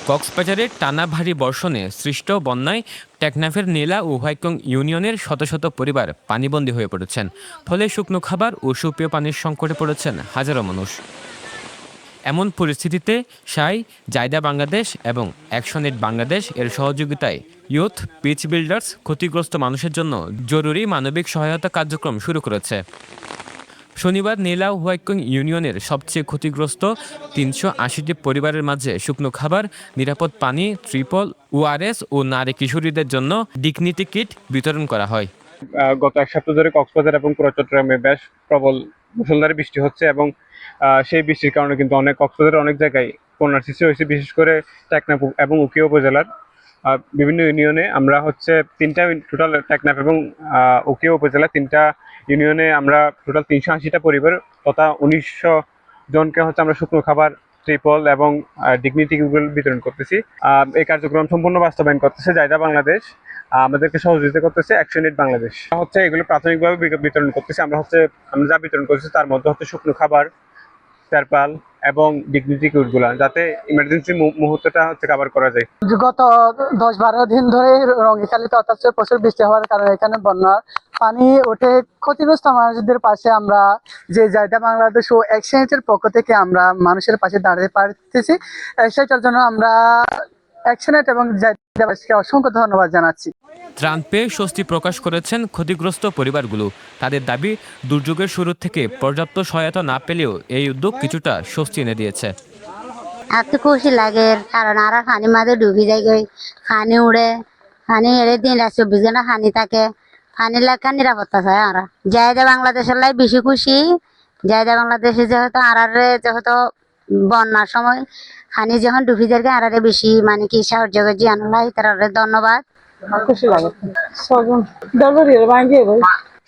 কক্সবাজারের টানা ভারী বর্ষণে সৃষ্ট বন্যায় টেকনাফের নীলা ও হোয়াইকং ইউনিয়নের শত শত পরিবার পানিবন্দী হয়ে পড়েছেন। ফলে শুকনো খাবার ও সুপেয় পানির সংকটে পড়েছেন হাজারো মানুষ। এমন পরিস্থিতিতে সাই, জায়দা বাংলাদেশ এবং অ্যাকশন-এইড বাংলাদেশ এর সহযোগিতায় ইউথ পিচ বিল্ডার্স ক্ষতিগ্রস্ত মানুষের জন্য জরুরি মানবিক সহায়তা কার্যক্রম শুরু করেছে। শনিবার নীলা হোয়াইকং ইউনিয়নের সবচেয়ে ক্ষতিগ্রস্ত ৩৮০টি পরিবারের মাঝে শুকনো খাবার, নিরাপদ পানি, ত্রিপল, ওআরএস ও নারী কিশোরীদের জন্য ডিগনিটি কিট বিতরণ করা হয়। গত এক সপ্তাহ ধরে কক্সবাজার এবং পুরো চট্টগ্রামে বেশ প্রবল মুষলধারে বৃষ্টি হচ্ছে এবং সেই বৃষ্টির কারণে কিন্তু কক্সবাজারের অনেক জায়গায় বন্যার সৃষ্টি হয়েছে, বিশেষ করে টেকনাফ এবং উখিয়া উপজেলার বিভিন্ন ইউনিয়নে। আমরা তিনটা টোটাল টেকনাফ এবং উখিয়া উপজেলা তিনটা ইউনিয়নে আমরা টোটাল ৩৮০টা পরিবার তথা ১৯০০ জনকে আমরা শুকনো খাবার, ত্রিপল এবং ডিগনিটি কিটগুলো বিতরণ করতেছি। এই কার্যক্রম সম্পূর্ণ বাস্তবায়ন করতেছে জায়দা বাংলাদেশ, আমাদেরকে সহযোগিতা করতেছে অ্যাকশন-এইড বাংলাদেশ। এগুলো প্রাথমিকভাবে বিতরণ করতেছি। আমরা যা বিতরণ করতেছি তার মধ্যে শুকনো খাবার, তেরপাল এবং ডিগনিটি কিটগুলো, যাতে ইমার্জেন্সি মুহূর্তটা কভার করা যায়। গত ১০-১২ দিন ধরে রঙিখালীতে প্রচুর বৃষ্টি হওয়ার কারণে এখানে বন্যার পানি উঠে ক্ষতিগ্রস্ত মানুষদের পাশে আমরা যে জায়দা বাংলাদেশ ও অ্যাকশন-এইডের পক্ষ থেকে আমরা মানুষের পাশে দাঁড়াতে পারতেছি। সেটার জন্য আমরা অ্যাকশন-এইড এবং জায়দাবাসীকে অসংখ্য ধন্যবাদ জানাচ্ছি। ত্রাণ পেয়ে স্বস্তি প্রকাশ করেছেন ক্ষতিগ্রস্ত পরিবারগুলো। তাদের দাবি, দুর্যোগের শুরু থেকে পর্যাপ্ত সহায়তা না পেলেও এই উদ্যোগ কিছুটা স্বস্তি এনে দিয়েছে। আর তো খুশি লাগে, কারণ আর পানি মাঝে ডুবি যায়, পানি উড়ে, পানি এড়ে দিন ২৪ ঘন্টা পানি থাকে, পানি লাগা নিরাপত্তা চাই। আমরা জায়দা বাংলাদেশের লাই বেশি খুশি। জায়দা বাংলাদেশে যেহেতু আরারে যেহেতু বন্যার সময় পানি যখন ডুবি যায় আরারে বেশি মানে কি সাহায্য করছি আনলাই, তার ধন্যবাদ। খুশি লাগে।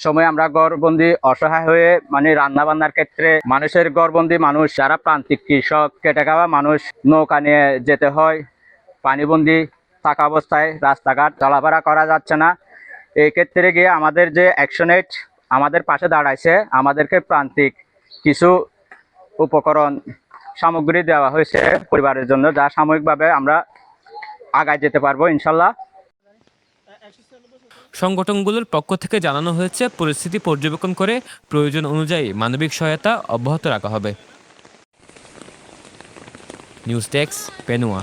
সময় আমরা ঘরবন্দি অসহায় হয়ে রান্না বান্নার ক্ষেত্রে মানুষের ঘরবন্দি মানুষ যারা প্রান্তিক কৃষক, খেটে খাওয়া মানুষ, নৌকা নিয়ে যেতে হয়, পানিবন্দি থাকা অবস্থায় রাস্তাঘাট চলাফেরা করা যাচ্ছে না। এই ক্ষেত্রে গিয়ে আমাদের যে অ্যাকশন-এইড আমাদের পাশে দাঁড়াইছে, আমাদেরকে প্রান্তিক কিছু উপকরণ সামগ্রী দেওয়া হয়েছে পরিবারের জন্য, যা সাময়িকভাবে আমরা আগায় যেতে পারবো ইনশাল্লাহ। সংগঠনগুলোর পক্ষ থেকে জানানো হয়েছে, পরিস্থিতি পর্যবেক্ষণ করে প্রয়োজন অনুযায়ী মানবিক সহায়তা অব্যাহত রাখা হবে। News desk, পেনুয়া।